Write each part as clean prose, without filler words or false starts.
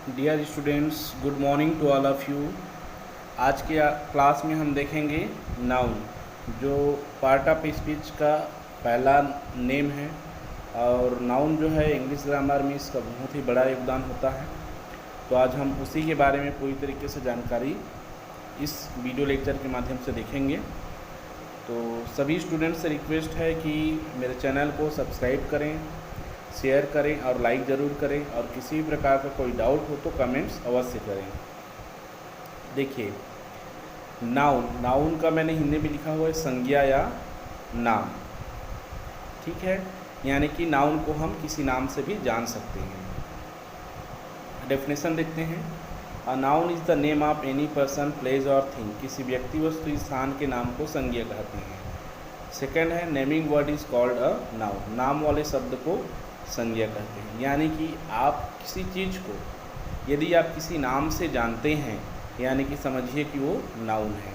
Dear students, good morning to all of you. आज के class में हम देखेंगे नाउन, जो पार्ट ऑफ स्पीच का पहला नेम है। और नाउन जो है इंग्लिश ग्रामर में इसका बहुत ही बड़ा योगदान होता है। तो आज हम उसी के बारे में पूरी तरीके से जानकारी इस वीडियो लेक्चर के माध्यम से देखेंगे। तो सभी स्टूडेंट्स से रिक्वेस्ट है कि मेरे चैनल को सब्सक्राइब करें, शेयर करें और लाइक ज़रूर करें। और किसी भी प्रकार का कोई डाउट हो तो कमेंट्स अवश्य करें। देखिए, नाउन का मैंने हिंदी में लिखा हुआ है संज्ञा या नाम। ठीक है, यानी कि नाउन को हम किसी नाम से भी जान सकते हैं। डेफिनेशन देखते हैं। A noun is the name of any person, place और थिंग। किसी व्यक्ति, वस्तु, स्थान के नाम को संज्ञा कहते हैं। सेकंड है naming word is called a noun. नाम वाले शब्द को संज्ञा कहते हैं। यानी कि आप किसी चीज़ को यदि आप किसी नाम से जानते हैं, यानी कि समझिए कि वो नाउन है।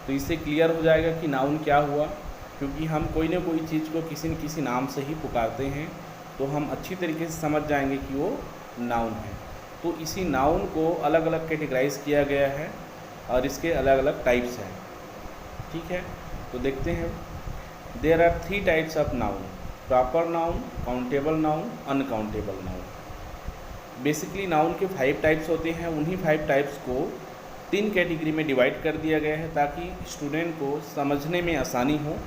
तो इससे क्लियर हो जाएगा कि नाउन क्या हुआ, क्योंकि हम कोई ना कोई चीज़ को किसी न किसी नाम से ही पुकारते हैं, तो हम अच्छी तरीके से समझ जाएंगे कि वो नाउन है। तो इसी नाउन को अलग अलग कैटेगराइज किया गया है और इसके अलग अलग टाइप्स हैं। ठीक है, तो देखते हैं। There are 3 types of noun: proper noun, countable noun, uncountable noun. Basically noun के 5 टाइप्स होते हैं। उन्हीं 5 टाइप्स को 3 कैटेगरी में डिवाइड कर दिया गया है, ताकि स्टूडेंट को समझने में आसानी हो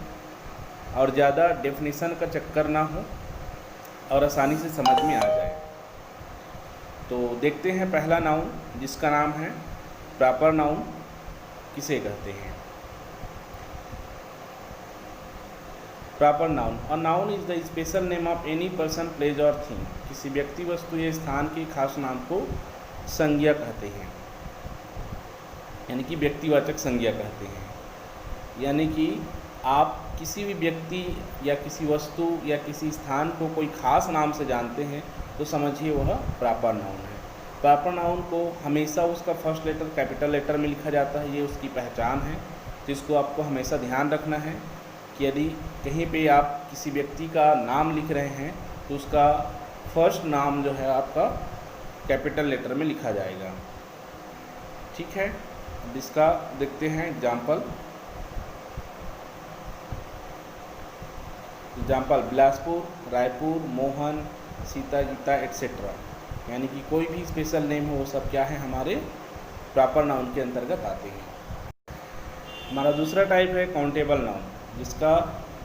और ज़्यादा डेफिनेशन का चक्कर ना हो और आसानी से समझ में आ जाए। तो देखते हैं पहला नाउन, जिसका नाम है प्रॉपर नाउन। किसे कहते हैं? Proper noun. A noun is the special name of any person, place और थिंग। किसी व्यक्ति, वस्तु या स्थान के खास नाम को संज्ञा कहते हैं, यानी कि व्यक्तिवाचक संज्ञा कहते हैं। यानी कि आप किसी भी व्यक्ति या किसी वस्तु या किसी स्थान को कोई खास नाम से जानते हैं, तो समझिए वह प्रॉपर नाउन है। प्रॉपर नाउन को हमेशा उसका फर्स्ट लेटर कैपिटल लेटर में लिखा जाता है, ये उसकी पहचान है। तो इसको आपको हमेशा ध्यान रखना है कि यदि कहीं पे आप किसी व्यक्ति का नाम लिख रहे हैं, तो उसका फर्स्ट नाम जो है आपका कैपिटल लेटर में लिखा जाएगा। ठीक है, अब इसका देखते हैं एग्जाम्पल। बिलासपुर, रायपुर, मोहन, सीता, गीता एट्सेट्रा। यानी कि कोई भी स्पेशल नेम हो, वो सब क्या है, हमारे प्रॉपर नाउन के अंतर्गत आते हैं। हमारा दूसरा टाइप है काउंटेबल नाउन, जिसका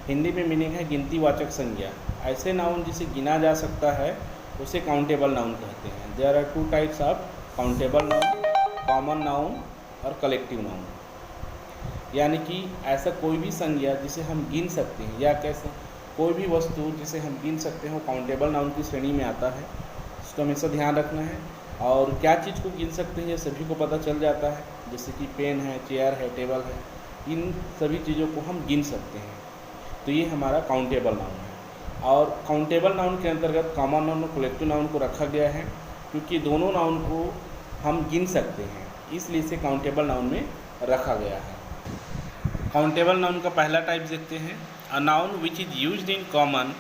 हिंदी में मीनिंग है गिनतीवाचक संज्ञा। ऐसे नाउन जिसे गिना जा सकता है उसे काउंटेबल नाउन कहते हैं। There are 2 types of countable noun: common noun और कलेक्टिव नाउन। यानी कि ऐसा कोई भी संज्ञा जिसे हम गिन सकते हैं, या कैसे कोई भी वस्तु जिसे हम गिन सकते हैं, वो काउंटेबल नाउन की श्रेणी में आता है। इसको हमेशा ध्यान रखना है। और क्या चीज़ को गिन सकते हैं ये सभी को पता चल जाता है, जैसे कि पेन है, चेयर है, टेबल है, इन सभी चीज़ों को हम गिन सकते हैं। तो ये हमारा काउंटेबल नाउन है। और काउंटेबल नाउन के अंतर्गत कॉमन नाउन और कलेक्टिव नाउन को रखा गया है, क्योंकि दोनों नाउन को हम गिन सकते हैं, इसलिए इसे काउंटेबल नाउन में रखा गया है। काउंटेबल नाउन का पहला टाइप देखते हैं। अ noun which is used in common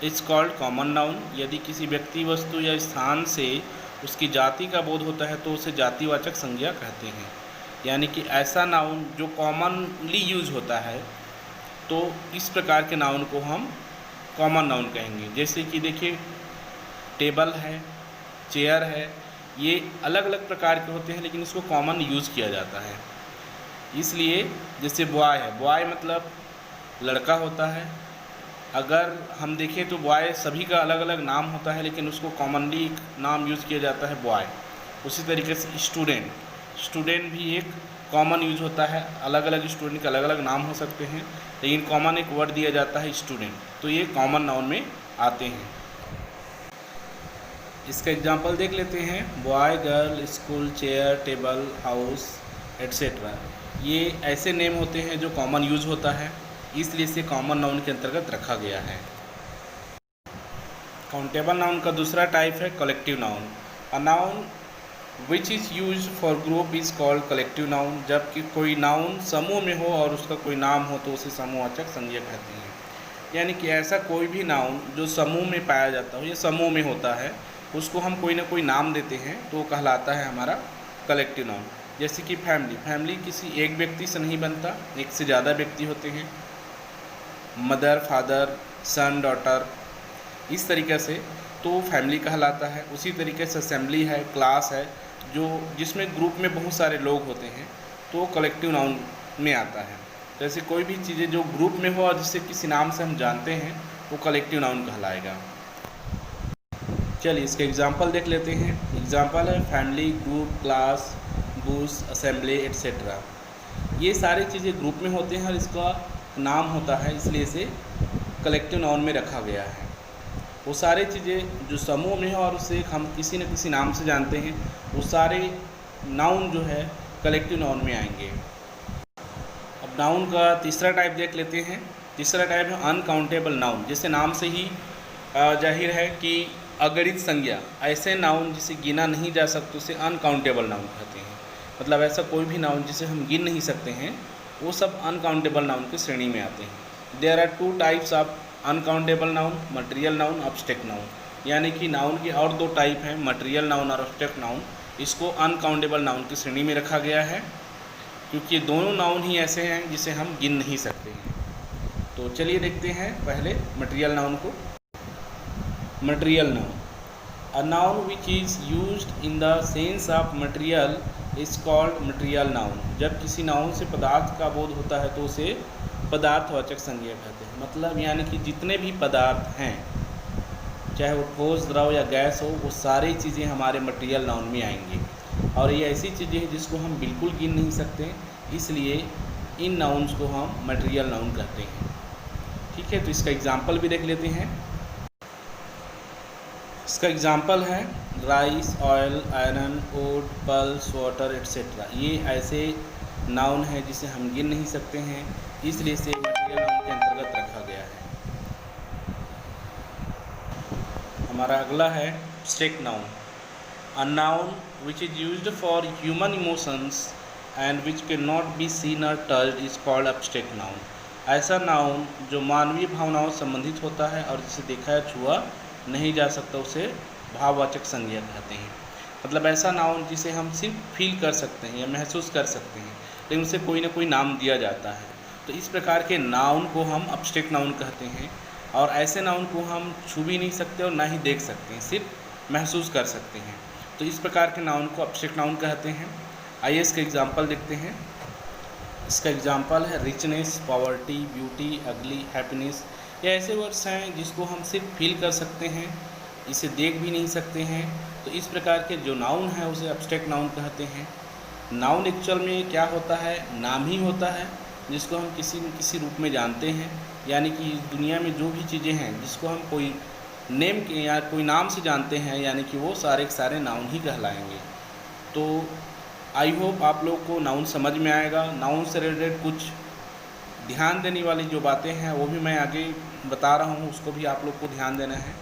is called common noun. यदि किसी व्यक्ति, वस्तु या स्थान से उसकी जाति का बोध होता है, तो उसे जातिवाचक संज्ञा कहते हैं। यानी कि ऐसा नाउन जो कॉमनली यूज होता है, तो इस प्रकार के नाउन को हम कॉमन नाउन कहेंगे। जैसे कि देखिए, टेबल है, चेयर है, ये अलग अलग प्रकार के होते हैं, लेकिन इसको कॉमन यूज़ किया जाता है। इसलिए जैसे बॉय है, बॉय मतलब लड़का होता है। अगर हम देखें तो बॉय सभी का अलग अलग नाम होता है, लेकिन उसको कॉमनली एक नाम यूज़ किया जाता है, बॉय। उसी तरीके से स्टूडेंट भी एक कॉमन यूज होता है। अलग अलग स्टूडेंट के अलग अलग नाम हो सकते हैं, लेकिन कॉमन एक वर्ड दिया जाता है, स्टूडेंट। तो ये कॉमन नाउन में आते हैं। इसका एग्जाम्पल देख लेते हैं। Boy, girl, school, chair, table, house etcetera. ये ऐसे नेम होते हैं जो कॉमन यूज होता है, इसलिए इसे कॉमन नाउन के अंतर्गत रखा गया है। काउंटेबल नाउन का दूसरा टाइप है collective noun. A noun which is use for group is called collective noun. जबकि कोई नाउन समूह में हो और उसका कोई नाम हो, तो उसे समूहवाचक संज्ञा कहते हैं। यानी कि ऐसा कोई भी नाउन जो समूह में पाया जाता हो या समूह में होता है, उसको हम कोई ना कोई नाम देते हैं तो वो कहलाता है हमारा कलेक्टिव नाउन। जैसे कि फैमिली किसी एक व्यक्ति से नहीं बनता, एक से ज़्यादा व्यक्ति होते हैं। मदर, फादर, सन, डॉटर, इस तरीके से तो फैमिली कहलाता है। उसी तरीके से असेंबली है, क्लास है, जो जिसमें ग्रुप में बहुत सारे लोग होते हैं तो कलेक्टिव नाउन में आता है। जैसे कोई भी चीज़ें जो ग्रुप में हो और जिसे किसी नाम से हम जानते हैं वो कलेक्टिव नाउन कहलाएगा। चलिए इसके एग्जाम्पल देख लेते हैं। एग्जाम्पल है family, group, class, bush, assembly etcetera. ये सारी चीज़ें ग्रुप में होते हैं और इसका नाम होता है, इसलिए इसे कलेक्टिव नाउन में रखा गया है। वो सारी चीज़ें जो समूह में है और उसे हम किसी न किसी नाम से जानते हैं, वो सारे नाउन जो है कलेक्टिव नाउन में आएंगे। अब नाउन का तीसरा टाइप देख लेते हैं। तीसरा टाइप है अनकाउंटेबल नाउन। जैसे नाम से ही जाहिर है कि अगणित संज्ञा, ऐसे नाउन जिसे गिना नहीं जा सकते उसे अनकाउंटेबल नाउन कहते हैं। मतलब ऐसा कोई भी नाउन जिसे हम गिन नहीं सकते हैं वो सब अनकाउंटेबल नाउन की श्रेणी में आते हैं। There are two types of uncountable noun, material noun, abstract noun. यानी कि नाउन के और दो टाइप हैं, मटेरियल नाउन और एब्स्ट्रैक्ट नाउन। इसको अनकाउंटेबल नाउन की श्रेणी में रखा गया है क्योंकि दोनों नाउन ही ऐसे हैं जिसे हम गिन नहीं सकते हैं। तो चलिए देखते हैं पहले मटेरियल नाउन को। Material noun, a noun which is used in the sense of material is called material noun. जब किसी नाउन से पदार्थ का बोध होता है तो उसे पदार्थवाचक संज्ञा कहते हैं। मतलब यानी कि जितने भी पदार्थ हैं, चाहे वो ठोस, द्रव या गैस हो, वो सारी चीज़ें हमारे मटेरियल नाउन में आएंगी। और ये ऐसी चीज़ें हैं जिसको हम बिल्कुल गिन नहीं सकते, इसलिए इन नाउन्स को हम मटेरियल नाउन कहते हैं। ठीक है, तो इसका एग्जाम्पल भी देख लेते हैं। इसका एग्जाम्पल है rice, oil, iron, would, pulse, water etcetera. ये ऐसे नाउन है जिसे हम गिन नहीं सकते हैं, इसलिए इसे मटेरियल नाउन के अंतर्गत रखा गया है। हमारा अगला है abstract noun, a noun which is used for human emotions and which can not be seen और touched is called abstract noun. ऐसा नाउन जो मानवीय भावनाओं से संबंधित होता है और जिसे देखा या छुआ नहीं जा सकता उसे भाववाचक संज्ञा कहते हैं। मतलब ऐसा नाउन जिसे हम सिर्फ फील कर सकते हैं या महसूस कर सकते हैं, लेकिन उसे कोई ना कोई नाम दिया जाता है। तो इस प्रकार के नाउन को हम एब्स्ट्रैक्ट नाउन कहते हैं। और ऐसे नाउन को हम छू भी नहीं सकते और ना ही देख सकते हैं, सिर्फ महसूस कर सकते हैं। तो इस प्रकार के नाउन को एब्स्ट्रैक्ट नाउन कहते हैं। आइए इसका एग्जाम्पल देखते हैं। इसका एग्जाम्पल है रिचनेस, पॉवर्टी, ब्यूटी, अगली, हैप्पीनेस। ये ऐसे वर्ड्स हैं जिसको हम सिर्फ फील कर सकते हैं, इसे देख भी नहीं सकते हैं। तो इस प्रकार के जो नाउन है उसे एब्स्ट्रैक्ट नाउन कहते हैं। नाउन एक्चुअल में क्या होता है, नाम ही होता है जिसको हम किसी न किसी रूप में जानते हैं। यानी कि इस दुनिया में जो भी चीज़ें हैं जिसको हम कोई नेम के या कोई नाम से जानते हैं, यानी कि वो सारे के सारे नाउन ही कहलाएंगे। तो आई होप आप लोग को नाउन समझ में आएगा। नाउन से रिलेटेड कुछ ध्यान देने वाली जो बातें हैं वो भी मैं आगे बता रहा हूँ, उसको भी आप लोग को ध्यान देना है।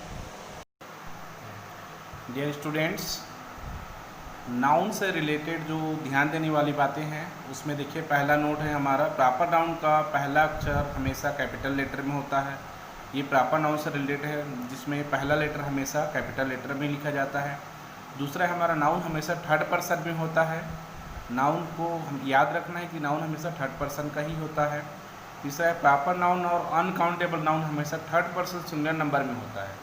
डियर स्टूडेंट्स, नाउन से रिलेटेड जो ध्यान देने वाली बातें हैं उसमें देखिए पहला नोट है हमारा, प्रॉपर नाउन का पहला अक्षर हमेशा कैपिटल लेटर में होता है। ये प्रॉपर नाउन से रिलेटेड है जिसमें पहला लेटर हमेशा कैपिटल लेटर में लिखा जाता है। दूसरा हमारा नाउन हमेशा थर्ड पर्सन में होता है। नाउन को हम याद रखना है कि नाउन हमेशा थर्ड पर्सन का ही होता है। तीसरा है प्रॉपर नाउन और अनकाउंटेबल नाउन हमेशा थर्ड पर्सन सिंगुलर नंबर में होता है।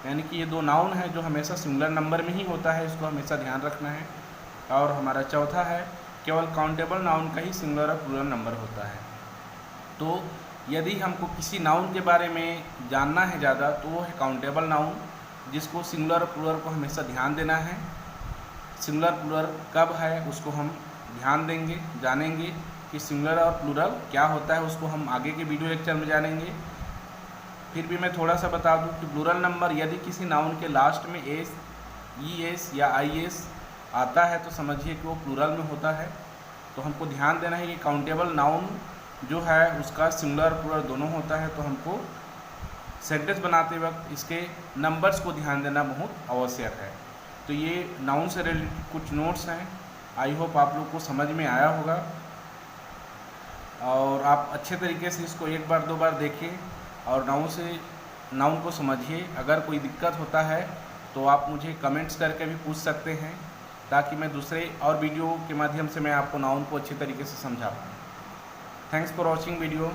यानी कि ये दो नाउन है जो हमेशा सिंगुलर नंबर में ही होता है, इसको हमेशा ध्यान रखना है। और हमारा चौथा है केवल काउंटेबल नाउन का ही सिंगुलर और प्लूरल नंबर होता है। तो यदि हमको किसी नाउन के बारे में जानना है ज़्यादा तो वो है काउंटेबल नाउन, जिसको सिंगुलर और प्लूरल को हमेशा ध्यान देना है। सिंगुलर प्लूरल कब है उसको हम ध्यान देंगे, जानेंगे कि सिंगुलर और प्लूरल क्या होता है, उसको हम आगे के वीडियो लेक्चर में जानेंगे। फिर भी मैं थोड़ा सा बता दूं कि प्लूरल नंबर यदि किसी नाउन के लास्ट में एस, ई एस या आई एस आता है तो समझिए कि वो प्लूरल में होता है। तो हमको ध्यान देना है कि काउंटेबल नाउन जो है उसका सिंगुलर और प्लूरल दोनों होता है। तो हमको सेंटेंस बनाते वक्त इसके नंबर्स को ध्यान देना बहुत आवश्यक है। तो ये नाउन से रिलेटेड कुछ नोट्स हैं, आई होप आप लोग को समझ में आया होगा और आप अच्छे तरीके से इसको एक बार दो बार देखिए और नाउन को समझिए। अगर कोई दिक्कत होता है तो आप मुझे कमेंट्स करके भी पूछ सकते हैं, ताकि मैं दूसरे और वीडियो के माध्यम से मैं आपको नाउन को अच्छी तरीके से समझा पाऊँ। Thanks for watching video.